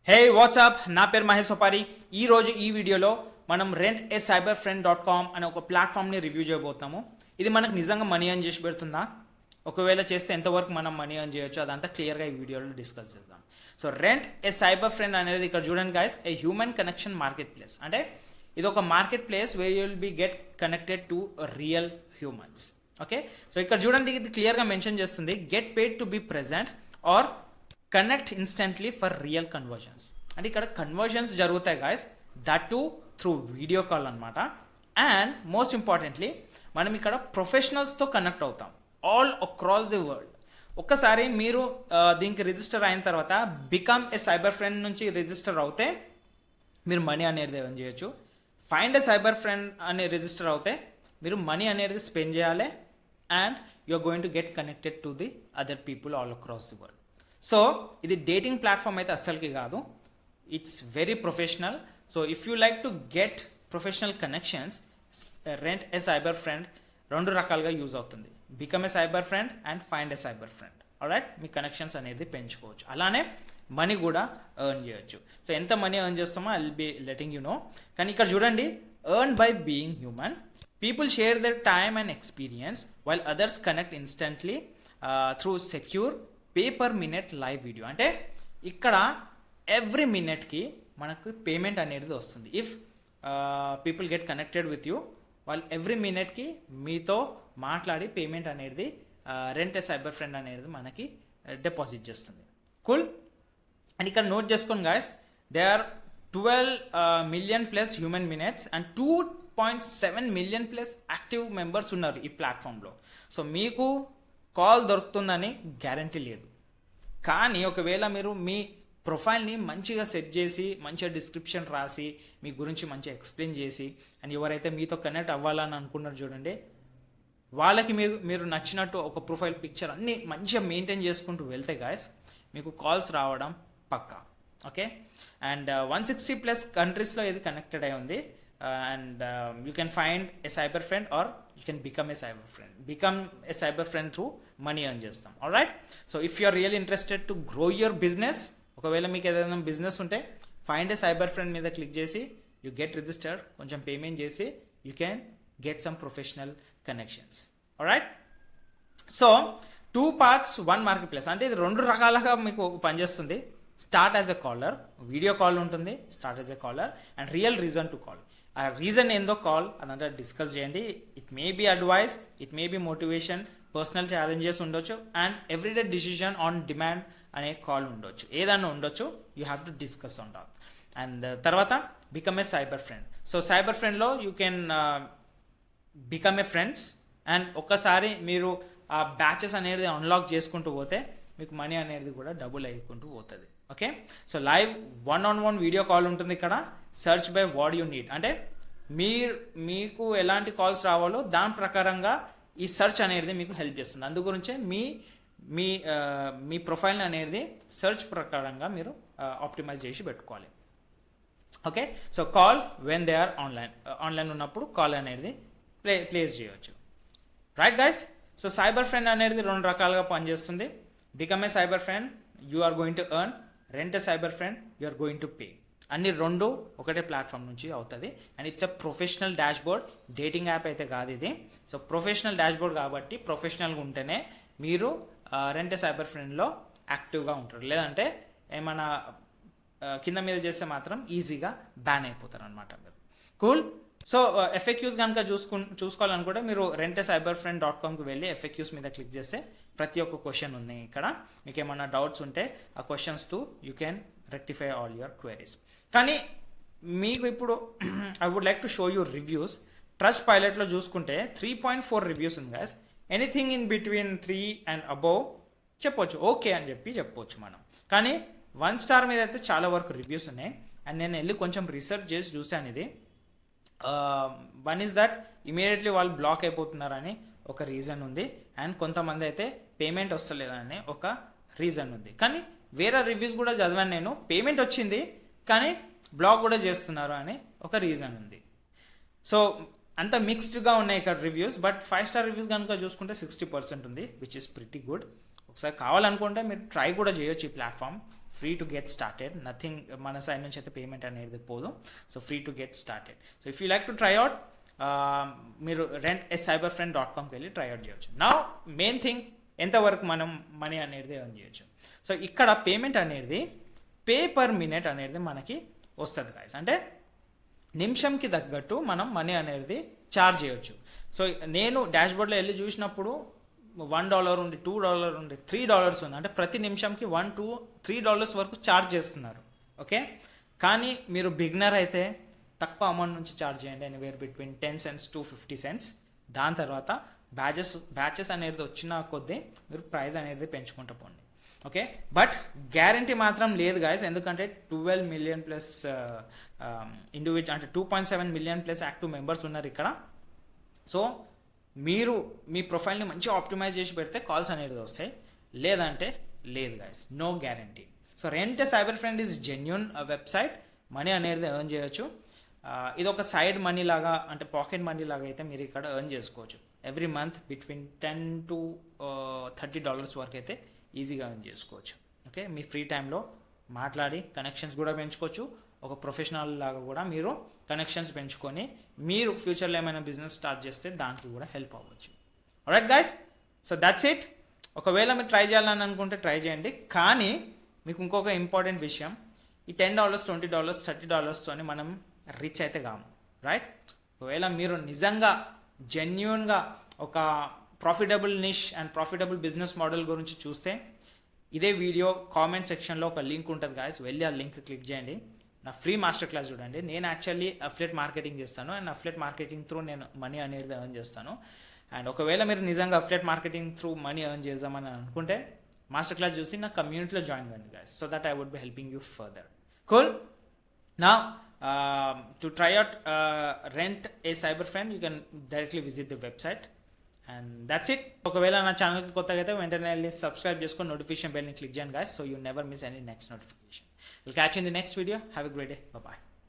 హే WhatsApp, నా పేరు మహేష్ సోపారి. ఈరోజు ఈ వీడియోలో మనం rent-a-cyberfriend.com అనే ఒక ప్లాట్ఫామ్ని రివ్యూ చేయబోతున్నాము. ఇది మనకు నిజంగా మనీ ఎర్న్ చేసి పెడుతుందా, ఒకవేళ చేస్తే ఎంతవరకు మనం మనీ ఎర్న్ చేయొచ్చు, అదంతా క్లియర్గా ఈ వీడియోలో డిస్కస్ చేద్దాం. సో Rent-a-Cyberfriend అనేది ఇక్కడ చూడండి guys, a human connection market place. అంటే ఇది ఒక market place way you will be get connected to real humans. Okay, so ఇక్కడ చూడండి, ఇది క్లియర్గా మెన్షన్ చేస్తుంది, get paid to be present or connect instantly for real conversions. అంటే ఇక్కడ కన్వర్జన్స్ జరుగుతాయి guys, that to through video call అనమాట. And most importantly మనం ఇక్కడ ప్రొఫెషనల్స్తో కనెక్ట్ అవుతాం ఆల్ అక్రాస్ ది వరల్డ్. ఒక్కసారి మీరు దీనికి రిజిస్టర్ అయిన తర్వాత బికమ్ ఏ సైబర్ ఫ్రెండ్ నుంచి రిజిస్టర్ అవుతే మీరు మనీ అనేది ఎర్న్ చేయొచ్చు. ఫైండ్ ఏ సైబర్ ఫ్రెండ్ అని రిజిస్టర్ అవుతే మీరు మనీ అనేది స్పెండ్ చేయాలి and you are going to get connected to the other people all across the world. So ఇది డేటింగ్ ప్లాట్ఫామ్ అయితే అస్సలకి కాదు, it's very professional. So if you like to get professional connections, rent a cyber friend రెండు రకాలుగా use అవుతుంది. Become a cyber friend and find a cyber friend. Alright, మీ connections అనేది పెంచుకోవచ్చు, అలానే మనీ కూడా ఎర్న్ చేయొచ్చు. సో ఎంత మనీ ఎర్న్ చేస్తామో I will be letting you know. కానీ ఇక్కడ చూడండి, earn by being human, people share their time and experience while others connect instantly through secure pay per minute live video. అంటే ఇక్కడ every మినిట్కి మనకు payment అనేది వస్తుంది. If people get connected with you, వాళ్ళు ఎవ్రీ మినిట్కి మీతో మాట్లాడి పేమెంట్ అనేది రెంట్ ఏ సైబర్ ఫ్రెండ్ అనేది మనకి డిపాజిట్ చేస్తుంది. కూల్. అండ్ ఇక్కడ నోట్ చేసుకోండి guys, they are 12 million plus human minutes and 2.7 million plus active members ఉన్నారు ఈ ప్లాట్ఫామ్లో. సో మీకు కాల్ దొరుకుతుందని గ్యారంటీ లేదు. కానీ ఒకవేళ మీరు మీ ప్రొఫైల్ని మంచిగా సెట్ చేసి, మంచిగా డిస్క్రిప్షన్ రాసి, మీ గురించి మంచిగా ఎక్స్ప్లెయిన్ చేసి, అండ్ ఎవరైతే మీతో కనెక్ట్ అవ్వాలని అనుకున్నారు చూడండి, వాళ్ళకి మీరు నచ్చినట్టు ఒక ప్రొఫైల్ పిక్చర్ అన్నీ మంచిగా మెయింటైన్ చేసుకుంటూ వెళ్తే గాయస్, మీకు కాల్స్ రావడం పక్కా. ఓకే, అండ్ 160+ కంట్రీస్లో ఇది కనెక్టెడ్ అయి ఉంది. And you can find a cyber friend or you can become a cyber friend. Become a cyber friend through money earn చేస్తాం. Alright, so if you are really interested to grow your business, ఒకవేళ మీకు ఏదైనా business ఉంటే find a cyber friend మీద click చేసి you get registered, కొంచెం payment చేసి you can get some professional connections. Alright, so 2 parts 1 market place. అంటే ఇది రెండు రకాలుగా మీకు పనిచేస్తుంది. Start as a caller, video call ఉంటుంది, start as a caller and real reason to call. ఆ రీజన్ ఏందో కాల్ అదంతా డిస్కస్ చేయండి. It may be advice, it may be motivation, personal challenges ఉండొచ్చు and everyday decision on demand అనే call ఉండొచ్చు, ఏదన్నా ఉండొచ్చు. You have to discuss on top. And తర్వాత become a cyber friend. So సైబర్ ఫ్రెండ్లో you can become a friends and ఒక్కసారి మీరు ఆ బ్యాచెస్ అనేది అన్లాక్ చేసుకుంటూ పోతే మీకు మనీ అనేది కూడా డబుల్ అయ్యుకుంటూ పోతుంది. Okay, so live 1-on-1 video call ఉంటుంది. ఇక్కడ search by what you need, అంటే మీకు ఎలాంటి కాల్స్ రావాలో దాని ప్రకారంగా ఈ సర్చ్ అనేది మీకు హెల్ప్ చేస్తుంది. అందు గురించే మీ ప్రొఫైల్ అనేది సర్చ్ ప్రకారంగా మీరు ఆప్టిమైజ్ చేసి పెట్టుకోవాలి. Okay, so call when they are online ఉన్నప్పుడు కాల్ అనేది ప్లేస్ చేయవచ్చు. Right guys, so cyber friend అనేది రెండు రకాలుగా పనిచేస్తుంది. Become a cyber friend, you are going to earn. Rent a cyber friend, you are going to pay. అన్ని రెండు ఒకటే ప్లాట్ఫామ్ నుంచి అవుతుంది. And it's a professional dashboard, dating app అయితే కాదు ఇది. సో ప్రొఫెషనల్ డాష్ బోర్డ్ కాబట్టి ప్రొఫెషనల్గా ఉంటేనే మీరు రెంట్ ఏ సైబర్ ఫ్రెండ్లో యాక్టివ్గా ఉంటారు. లేదంటే ఏమైనా కింద మీద చేస్తే మాత్రం ఈజీగా బ్యాన్ అయిపోతారు అనమాట మీరు. కూల్. సో ఎఫ్ఏక్యూస్ కనుక చూసుకోవాలనుకుంటే మీరు rent-a-cyberfriend.comకి వెళ్ళి ఎఫ్ఏక్యూస్ మీద క్లిక్ చేస్తే ప్రతి ఒక్క క్వశ్చన్ ఉన్నాయి. ఇక్కడ మీకు ఏమైనా డౌట్స్ ఉంటే ఆ questions to you can rectify all your queries. కానీ మీకు ఇప్పుడు I would like to show you reviews. ట్రస్ట్ పైలట్లో చూసుకుంటే 3.4 రివ్యూస్ ఉంది guys. Anything in between 3 and above చెప్పొచ్చు, ఓకే అని చెప్పొచ్చు మనం. కానీ 1 star మీద అయితే చాలా వరకు రివ్యూస్ ఉన్నాయి. అండ్ నేను వెళ్ళి కొంచెం రీసెర్చ్ చేసి చూశాను. ఇది వన్ ఈజ్ దట్ ఇమీడియట్లీ వాళ్ళు బ్లాక్ అయిపోతున్నారని ఒక రీజన్ ఉంది. అండ్ కొంతమంది అయితే పేమెంట్ వస్తలేదని ఒక రీజన్ ఉంది. కానీ వేరే రివ్యూస్ కూడా చదివాను నేను, పేమెంట్ వచ్చింది కానీ బ్లాక్ కూడా చేస్తున్నారు అని ఒక రీజన్ ఉంది. సో అంత మిక్స్డ్గా ఉన్నాయి ఇక్కడ రివ్యూస్. బట్ 5 star రివ్యూస్ కనుక చూసుకుంటే 60% ఉంది, విచ్ ఇస్ ప్రిటీ గుడ్. ఒకసారి కావాలనుకుంటే మీరు ట్రై కూడా చేయొచ్చు ఈ platform. Free to get started, nothing మన సైడ్ నుంచి అయితే పేమెంట్ అనేది పోదు. So free to get started. So if you like to try out, మీరు rentScyberFriend.comకి వెళ్ళి ట్రై అవుట్ చేయొచ్చు. నా మెయిన్ థింగ్ ఎంతవరకు మనం మనీ అనేది ఎర్న్ చేయొచ్చు. సో ఇక్కడ పేమెంట్ అనేది పే పర్ మినిట్ అనేది మనకి వస్తుంది గాయస్. అంటే నిమిషంకి తగ్గట్టు మనం మనీ అనేది ఛార్జ్ చేయొచ్చు. సో నేను డాష్బోర్డ్లో వెళ్ళి చూసినప్పుడు $1 ఉంది, $2 ఉంది, $3 ఉంది. అంటే ప్రతి నిమిషంకి $1, $2, $3 వరకు ఛార్జ్ చేస్తున్నారు. ఓకే, కానీ మీరు బిగినర్ అయితే తక్కువ అమౌంట్ నుంచి ఛార్జ్ చేయండి, anywhere between 10 cents to 50 cents. దాని తర్వాత బ్యాచెస్ అనేది వచ్చిన కొద్దీ మీరు ప్రైస్ అనేది పెంచుకుంటూ పోండి. ఓకే, బట్ గ్యారంటీ మాత్రం లేదు గాయస్, ఎందుకంటే 12 million ప్లస్ ఇండివిజువల్, అంటే 2.7 million ప్లస్ యాక్టివ్ మెంబర్స్ ఉన్నారు ఇక్కడ. సో మీరు మీ ప్రొఫైల్ని మంచిగా ఆప్టిమైజ్ చేసి పెడితే కాల్స్ అనేది వస్తాయి, లేదంటే లేదు guys, no guarantee. So rentScyberFriend is genuine website, money అనేది ఎర్న్ చేయొచ్చు. ఇది ఒక సైడ్ మనీ లాగా, అంటే పాకెట్ మనీ లాగా అయితే మీరు ఇక్కడ ఎర్న్ చేసుకోవచ్చు. ఎవ్రీ మంత్ బిట్వీన్ $10 to $30 వరకు అయితే ఈజీగా ఎర్న్ చేసుకోవచ్చు. ఓకే, మీ ఫ్రీ టైంలో మాట్లాడి కనెక్షన్స్ కూడా పెంచుకోవచ్చు. ఒక ప్రొఫెషనల్ లాగా కూడా మీరు కనెక్షన్స్ పెంచుకొని మీరు ఫ్యూచర్లో ఏమైనా బిజినెస్ స్టార్ట్ చేస్తే దానికి కూడా హెల్ప్ అవ్వచ్చు. Alright guys, so that's it. ఒకవేళ మీరు ట్రై చేయాలని అనుకుంటే ట్రై చేయండి, కానీ మీకు ఇంకొక ఇంపార్టెంట్ విషయం, ఈ $10, $20, $30తోని మనం రిచ్ అయితే కాము, రైట్? ఒకవేళ మీరు నిజంగా జెన్యూన్గా ఒక profitable niche and profitable business model గురించి చూస్తే ఇదే వీడియో కామెంట్ సెక్షన్లో ఒక లింక్ ఉంటుంది గాయస్, వెళ్ళి ఆ లింక్ క్లిక్ చేయండి. నా ఫ్రీ మాస్టర్ క్లాస్ చూడండి. నేను యాక్చువల్లీ అఫిలియేట్ మార్కెటింగ్ చేస్తాను, అండ్ అఫిలియేట్ మార్కెటింగ్ త్రూ నేను మనీ అనేది ఎర్న్ చేస్తాను. అండ్ ఒకవేళ మీరు నిజంగా affiliate marketing through money earn చేద్దామని అనుకుంటే మాస్టర్ క్లాస్ చూసి నా కమ్యూనిటీలో జాయిన్ కండి guys, so that I would be helping you further. Cool. నా to try out rentScyberFriend, you can directly visit the website, and that's it. ఒకవేళ నా ఛానల్కి కొత్తగా అయితే వెంటనే వెళ్ళి సబ్స్క్రైబ్ చేసుకొని నోటిఫికేషన్ బెల్ని క్లిక్ చేయండి guys, so you never miss any next notification. We'll catch you in the next video. Have a great day. Bye bye.